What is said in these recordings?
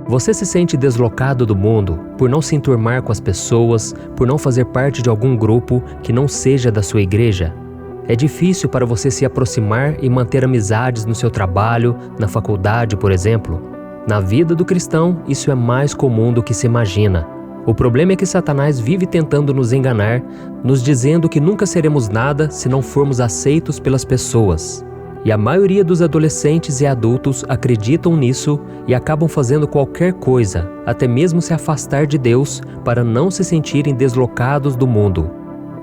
Você se sente deslocado do mundo por não se enturmar com as pessoas, por não fazer parte de algum grupo que não seja da sua igreja? É difícil para você se aproximar e manter amizades no seu trabalho, na faculdade, por exemplo? Na vida do cristão, isso é mais comum do que se imagina. O problema é que Satanás vive tentando nos enganar, nos dizendo que nunca seremos nada se não formos aceitos pelas pessoas. E a maioria dos adolescentes e adultos acreditam nisso e acabam fazendo qualquer coisa, até mesmo se afastar de Deus, para não se sentirem deslocados do mundo.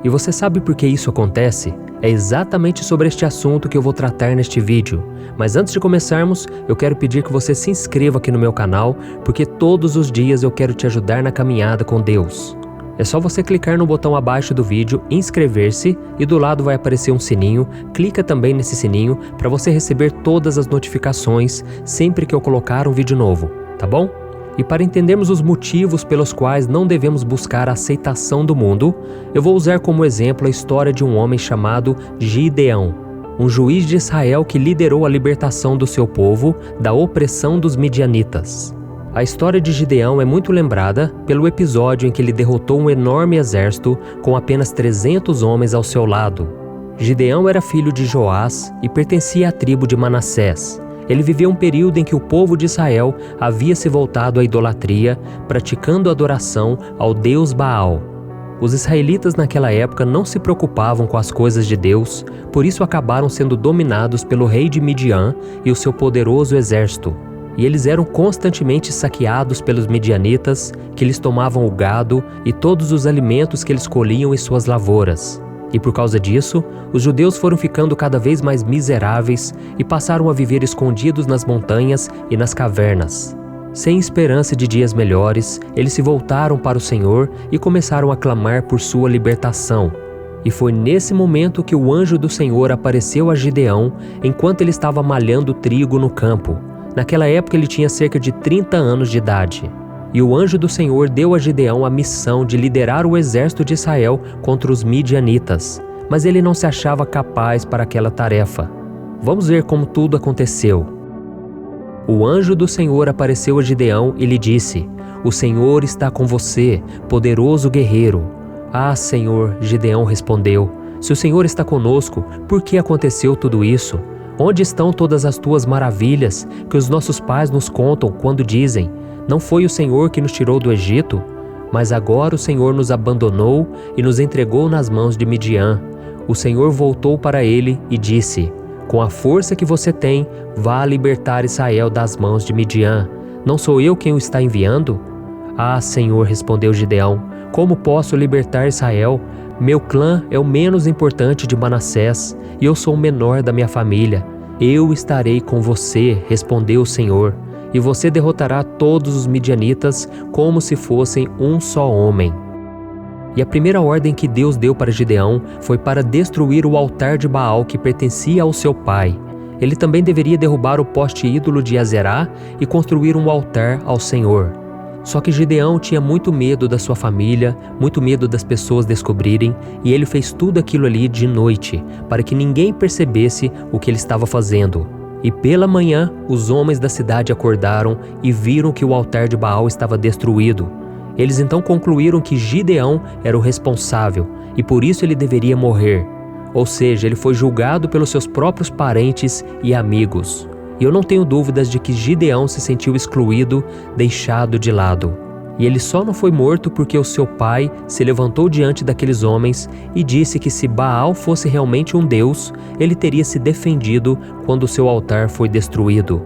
E você sabe por que isso acontece? É exatamente sobre este assunto que eu vou tratar neste vídeo. Mas antes de começarmos, eu quero pedir que você se inscreva aqui no meu canal, porque todos os dias eu quero te ajudar na caminhada com Deus. É só você clicar no botão abaixo do vídeo, inscrever-se, e do lado vai aparecer um sininho. Clica também nesse sininho para você receber todas as notificações sempre que eu colocar um vídeo novo, tá bom? E para entendermos os motivos pelos quais não devemos buscar a aceitação do mundo, eu vou usar como exemplo a história de um homem chamado Gideão, um juiz de Israel que liderou a libertação do seu povo da opressão dos midianitas. A história de Gideão é muito lembrada pelo episódio em que ele derrotou um enorme exército com apenas 300 homens ao seu lado. Gideão era filho de Joás e pertencia à tribo de Manassés. Ele viveu um período em que o povo de Israel havia se voltado à idolatria, praticando adoração ao deus Baal. Os israelitas naquela época não se preocupavam com as coisas de Deus, por isso acabaram sendo dominados pelo rei de Midian e o seu poderoso exército. E eles eram constantemente saqueados pelos midianitas, que lhes tomavam o gado e todos os alimentos que eles colhiam em suas lavouras. E por causa disso, os judeus foram ficando cada vez mais miseráveis e passaram a viver escondidos nas montanhas e nas cavernas. Sem esperança de dias melhores, eles se voltaram para o Senhor e começaram a clamar por sua libertação. E foi nesse momento que o anjo do Senhor apareceu a Gideão enquanto ele estava malhando trigo no campo. Naquela época ele tinha cerca de 30 anos de idade. E o anjo do Senhor deu a Gideão a missão de liderar o exército de Israel contra os midianitas, mas ele não se achava capaz para aquela tarefa. Vamos ver como tudo aconteceu. O anjo do Senhor apareceu a Gideão e lhe disse: "O Senhor está com você, poderoso guerreiro." "Ah, Senhor," Gideão respondeu, "se o Senhor está conosco, por que aconteceu tudo isso? Onde estão todas as tuas maravilhas que os nossos pais nos contam quando dizem: não foi o Senhor que nos tirou do Egito? Mas agora o Senhor nos abandonou e nos entregou nas mãos de Midian." O Senhor voltou para ele e disse: "Com a força que você tem, vá libertar Israel das mãos de Midian. Não sou eu quem o está enviando?" "Ah, Senhor," respondeu Gideão, "como posso libertar Israel? Meu clã é o menos importante de Manassés e eu sou o menor da minha família." "Eu estarei com você," respondeu o Senhor, "e você derrotará todos os midianitas como se fossem um só homem." E a primeira ordem que Deus deu para Gideão foi para destruir o altar de Baal que pertencia ao seu pai. Ele também deveria derrubar o poste ídolo de Azerá e construir um altar ao Senhor. Só que Gideão tinha muito medo da sua família, muito medo das pessoas descobrirem, e ele fez tudo aquilo ali de noite, para que ninguém percebesse o que ele estava fazendo. E pela manhã, os homens da cidade acordaram e viram que o altar de Baal estava destruído. Eles então concluíram que Gideão era o responsável, e por isso ele deveria morrer. Ou seja, ele foi julgado pelos seus próprios parentes e amigos. E eu não tenho dúvidas de que Gideão se sentiu excluído, deixado de lado. E ele só não foi morto porque o seu pai se levantou diante daqueles homens e disse que se Baal fosse realmente um deus, ele teria se defendido quando o seu altar foi destruído.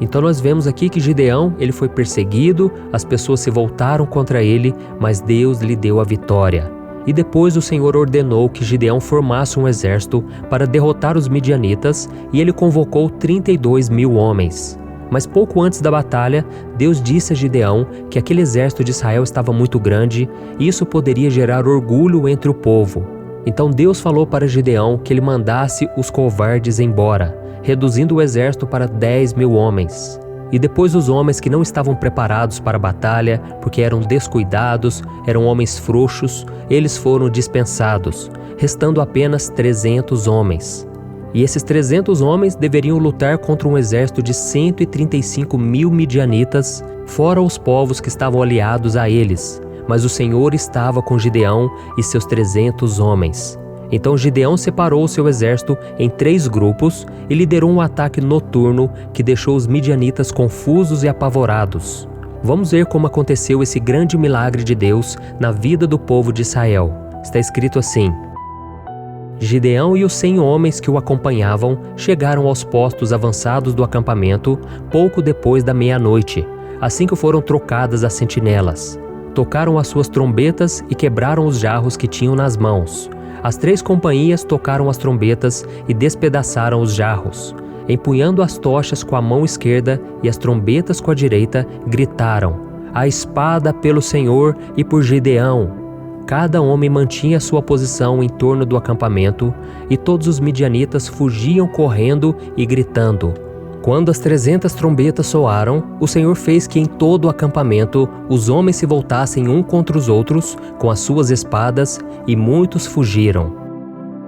Então nós vemos aqui que Gideão, ele foi perseguido, as pessoas se voltaram contra ele, mas Deus lhe deu a vitória. E depois o Senhor ordenou que Gideão formasse um exército para derrotar os midianitas, e ele convocou 32 mil homens. Mas pouco antes da batalha, Deus disse a Gideão que aquele exército de Israel estava muito grande e isso poderia gerar orgulho entre o povo. Então Deus falou para Gideão que ele mandasse os covardes embora, reduzindo o exército para 10 mil homens. E depois os homens que não estavam preparados para a batalha, porque eram descuidados, eram homens frouxos, eles foram dispensados, restando apenas 300 homens. E esses 300 homens deveriam lutar contra um exército de 135 mil midianitas, fora os povos que estavam aliados a eles. Mas o Senhor estava com Gideão e seus 300 homens. Então Gideão separou seu exército em 3 grupos e liderou um ataque noturno que deixou os midianitas confusos e apavorados. Vamos ver como aconteceu esse grande milagre de Deus na vida do povo de Israel. Está escrito assim: Gideão e os 100 homens que o acompanhavam chegaram aos postos avançados do acampamento pouco depois da meia-noite, assim que foram trocadas as sentinelas. Tocaram as suas trombetas e quebraram os jarros que tinham nas mãos. As 3 companhias tocaram as trombetas e despedaçaram os jarros. Empunhando as tochas com a mão esquerda e as trombetas com a direita, gritaram: "A espada pelo Senhor e por Gideão!" Cada homem mantinha sua posição em torno do acampamento e todos os midianitas fugiam correndo e gritando. Quando as 300 trombetas soaram, o Senhor fez que em todo o acampamento os homens se voltassem um contra os outros com as suas espadas e muitos fugiram.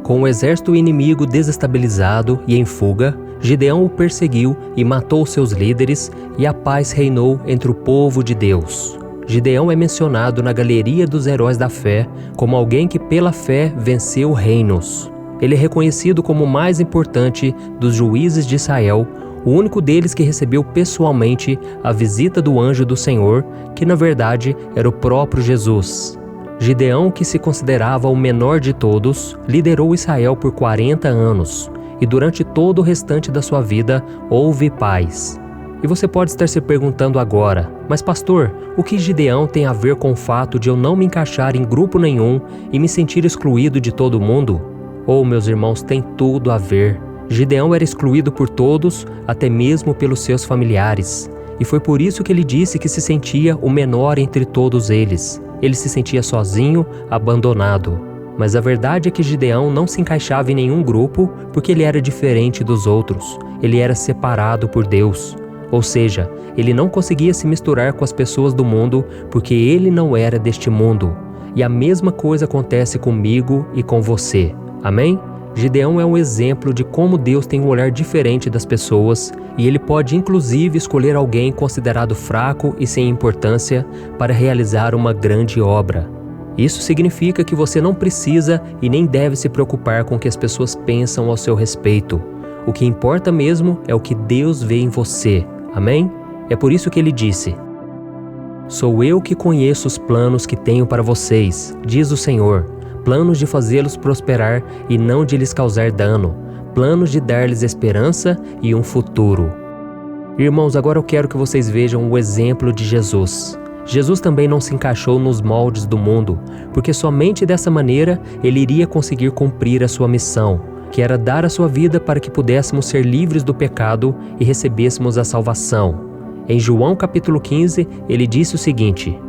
Com o exército inimigo desestabilizado e em fuga, Gideão o perseguiu e matou seus líderes, e a paz reinou entre o povo de Deus. Gideão é mencionado na galeria dos heróis da fé como alguém que pela fé venceu reinos. Ele é reconhecido como o mais importante dos juízes de Israel, o único deles que recebeu pessoalmente a visita do anjo do Senhor, que na verdade era o próprio Jesus. Gideão, que se considerava o menor de todos, liderou Israel por 40 anos, e durante todo o restante da sua vida houve paz. E você pode estar se perguntando agora: mas pastor, o que Gideão tem a ver com o fato de eu não me encaixar em grupo nenhum e me sentir excluído de todo mundo? Oh, meus irmãos, tem tudo a ver. Gideão era excluído por todos, até mesmo pelos seus familiares. E foi por isso que ele disse que se sentia o menor entre todos eles. Ele se sentia sozinho, abandonado. Mas a verdade é que Gideão não se encaixava em nenhum grupo porque ele era diferente dos outros. Ele era separado por Deus. Ou seja, ele não conseguia se misturar com as pessoas do mundo porque ele não era deste mundo. E a mesma coisa acontece comigo e com você. Amém? Gideão é um exemplo de como Deus tem um olhar diferente das pessoas e ele pode inclusive escolher alguém considerado fraco e sem importância para realizar uma grande obra. Isso significa que você não precisa e nem deve se preocupar com o que as pessoas pensam ao seu respeito. O que importa mesmo é o que Deus vê em você. Amém? É por isso que ele disse: "Sou eu que conheço os planos que tenho para vocês, diz o Senhor, planos de fazê-los prosperar e não de lhes causar dano, planos de dar-lhes esperança e um futuro." Irmãos, agora eu quero que vocês vejam o exemplo de Jesus. Jesus também não se encaixou nos moldes do mundo, porque somente dessa maneira ele iria conseguir cumprir a sua missão, que era dar a sua vida para que pudéssemos ser livres do pecado e recebêssemos a salvação. Em João capítulo 15, ele disse o seguinte: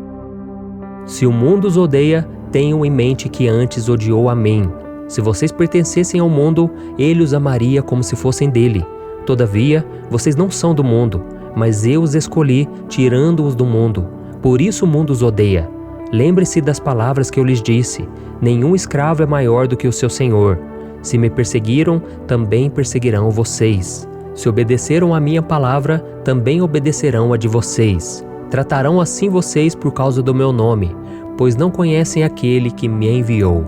"Se o mundo os odeia, tenham em mente que antes odiou a mim. Se vocês pertencessem ao mundo, ele os amaria como se fossem dele. Todavia, vocês não são do mundo, mas eu os escolhi, tirando-os do mundo. Por isso o mundo os odeia. Lembre-se das palavras que eu lhes disse: nenhum escravo é maior do que o seu senhor. Se me perseguiram, também perseguirão vocês. Se obedeceram à minha palavra, também obedecerão a de vocês. Tratarão assim vocês por causa do meu nome, pois não conhecem aquele que me enviou."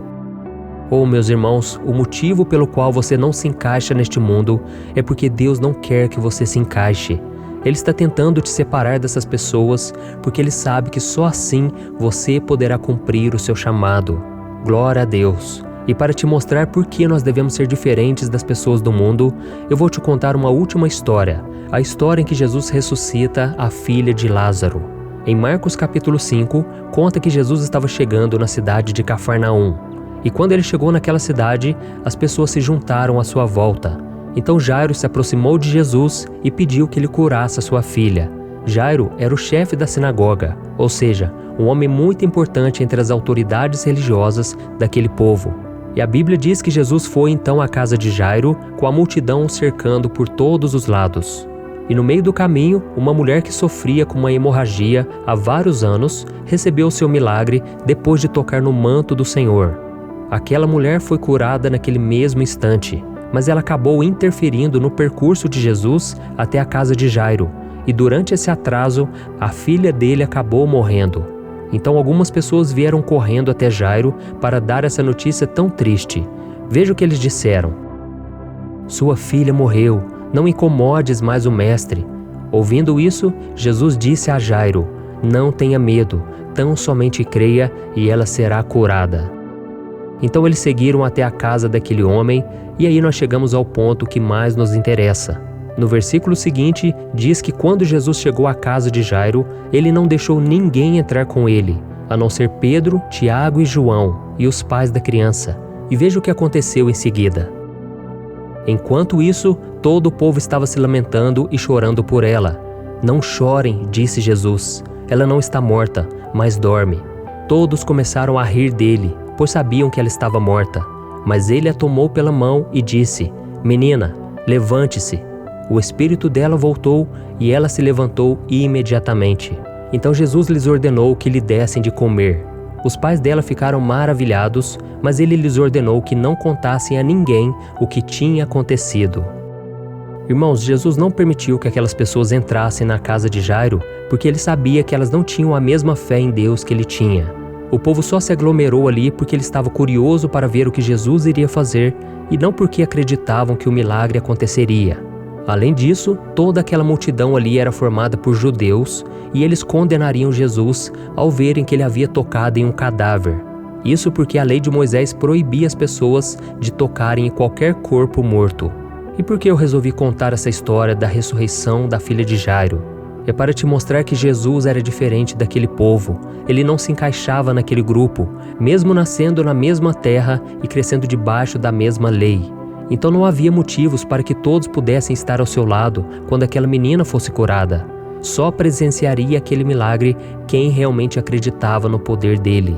Oh, meus irmãos, o motivo pelo qual você não se encaixa neste mundo é porque Deus não quer que você se encaixe. Ele está tentando te separar dessas pessoas porque Ele sabe que só assim você poderá cumprir o seu chamado. Glória a Deus! E para te mostrar por que nós devemos ser diferentes das pessoas do mundo, eu vou te contar uma última história, a história em que Jesus ressuscita a filha de Lázaro. Em Marcos capítulo 5, conta que Jesus estava chegando na cidade de Cafarnaum. E quando ele chegou naquela cidade, as pessoas se juntaram à sua volta. Então Jairo se aproximou de Jesus e pediu que ele curasse a sua filha. Jairo era o chefe da sinagoga, ou seja, um homem muito importante entre as autoridades religiosas daquele povo. E a Bíblia diz que Jesus foi então à casa de Jairo, com a multidão o cercando por todos os lados. E no meio do caminho, uma mulher que sofria com uma hemorragia há vários anos, recebeu seu milagre depois de tocar no manto do Senhor. Aquela mulher foi curada naquele mesmo instante. mas ela acabou interferindo no percurso de Jesus até a casa de Jairo, e durante esse atraso, a filha dele acabou morrendo. Então algumas pessoas vieram correndo até Jairo para dar essa notícia tão triste. Veja o que eles disseram: "Sua filha morreu, não incomodes mais o mestre." Ouvindo isso, Jesus disse a Jairo: "Não tenha medo, tão somente creia e ela será curada." Então eles seguiram até a casa daquele homem, e aí nós chegamos ao ponto que mais nos interessa. No versículo seguinte, diz que quando Jesus chegou à casa de Jairo, ele não deixou ninguém entrar com ele, a não ser Pedro, Tiago e João, e os pais da criança. E veja o que aconteceu em seguida. Enquanto isso, todo o povo estava se lamentando e chorando por ela. "Não chorem", disse Jesus. "Ela não está morta, mas dorme." Todos começaram a rir dele, pois sabiam que ela estava morta. Mas ele a tomou pela mão e disse: "Menina, levante-se." O espírito dela voltou e ela se levantou imediatamente. Então Jesus lhes ordenou que lhe dessem de comer. Os pais dela ficaram maravilhados, mas ele lhes ordenou que não contassem a ninguém o que tinha acontecido. Irmãos, Jesus não permitiu que aquelas pessoas entrassem na casa de Jairo, porque ele sabia que elas não tinham a mesma fé em Deus que ele tinha. O povo só se aglomerou ali porque ele estava curioso para ver o que Jesus iria fazer e não porque acreditavam que o milagre aconteceria. Além disso, toda aquela multidão ali era formada por judeus e eles condenariam Jesus ao verem que ele havia tocado em um cadáver. Isso porque a lei de Moisés proibia as pessoas de tocarem em qualquer corpo morto. E por que eu resolvi contar essa história da ressurreição da filha de Jairo? É para te mostrar que Jesus era diferente daquele povo. Ele não se encaixava naquele grupo, mesmo nascendo na mesma terra e crescendo debaixo da mesma lei. Então não havia motivos para que todos pudessem estar ao seu lado quando aquela menina fosse curada. Só presenciaria aquele milagre quem realmente acreditava no poder dele.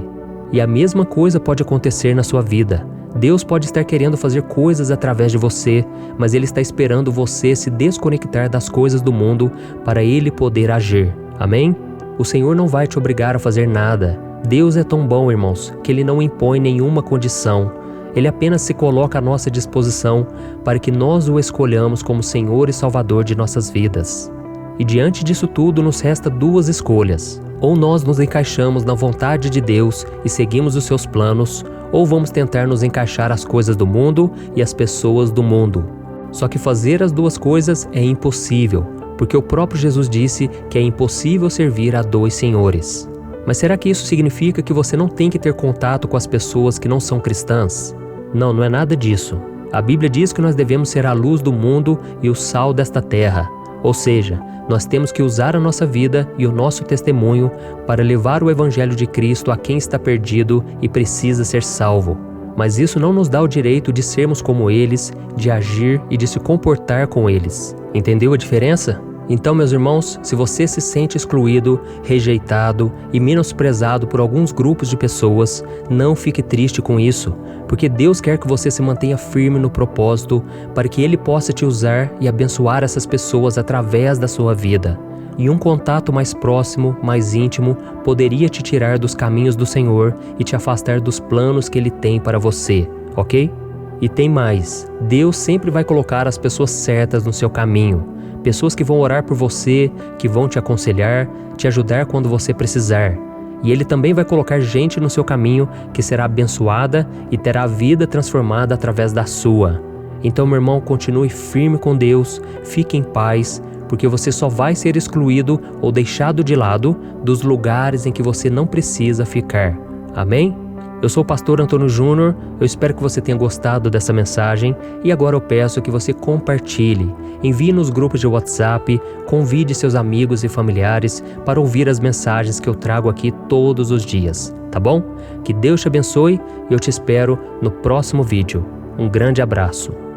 E a mesma coisa pode acontecer na sua vida. Deus pode estar querendo fazer coisas através de você, mas Ele está esperando você se desconectar das coisas do mundo para Ele poder agir. Amém? O Senhor não vai te obrigar a fazer nada. Deus é tão bom, irmãos, que Ele não impõe nenhuma condição. Ele apenas se coloca à nossa disposição para que nós o escolhamos como Senhor e Salvador de nossas vidas. E diante disso tudo nos resta duas escolhas. Ou nós nos encaixamos na vontade de Deus e seguimos os seus planos, ou vamos tentar nos encaixar às coisas do mundo e às pessoas do mundo. Só que fazer as duas coisas é impossível, porque o próprio Jesus disse que é impossível servir a dois senhores. Mas será que isso significa que você não tem que ter contato com as pessoas que não são cristãs? Não, não é nada disso. A Bíblia diz que nós devemos ser a luz do mundo e o sal desta terra. Ou seja, nós temos que usar a nossa vida e o nosso testemunho para levar o Evangelho de Cristo a quem está perdido e precisa ser salvo. Mas isso não nos dá o direito de sermos como eles, de agir e de se comportar com eles. Entendeu a diferença? Então, meus irmãos, se você se sente excluído, rejeitado e menosprezado por alguns grupos de pessoas, não fique triste com isso, porque Deus quer que você se mantenha firme no propósito para que Ele possa te usar e abençoar essas pessoas através da sua vida. E um contato mais próximo, mais íntimo, poderia te tirar dos caminhos do Senhor e te afastar dos planos que Ele tem para você, ok? E tem mais, Deus sempre vai colocar as pessoas certas no seu caminho. Pessoas que vão orar por você, que vão te aconselhar, te ajudar quando você precisar. E Ele também vai colocar gente no seu caminho que será abençoada e terá a vida transformada através da sua. Então, meu irmão, continue firme com Deus, fique em paz, porque você só vai ser excluído ou deixado de lado dos lugares em que você não precisa ficar. Amém? Eu sou o pastor Antônio Júnior, eu espero que você tenha gostado dessa mensagem e agora eu peço que você compartilhe, envie nos grupos de WhatsApp, convide seus amigos e familiares para ouvir as mensagens que eu trago aqui todos os dias, tá bom? Que Deus te abençoe e eu te espero no próximo vídeo. Um grande abraço.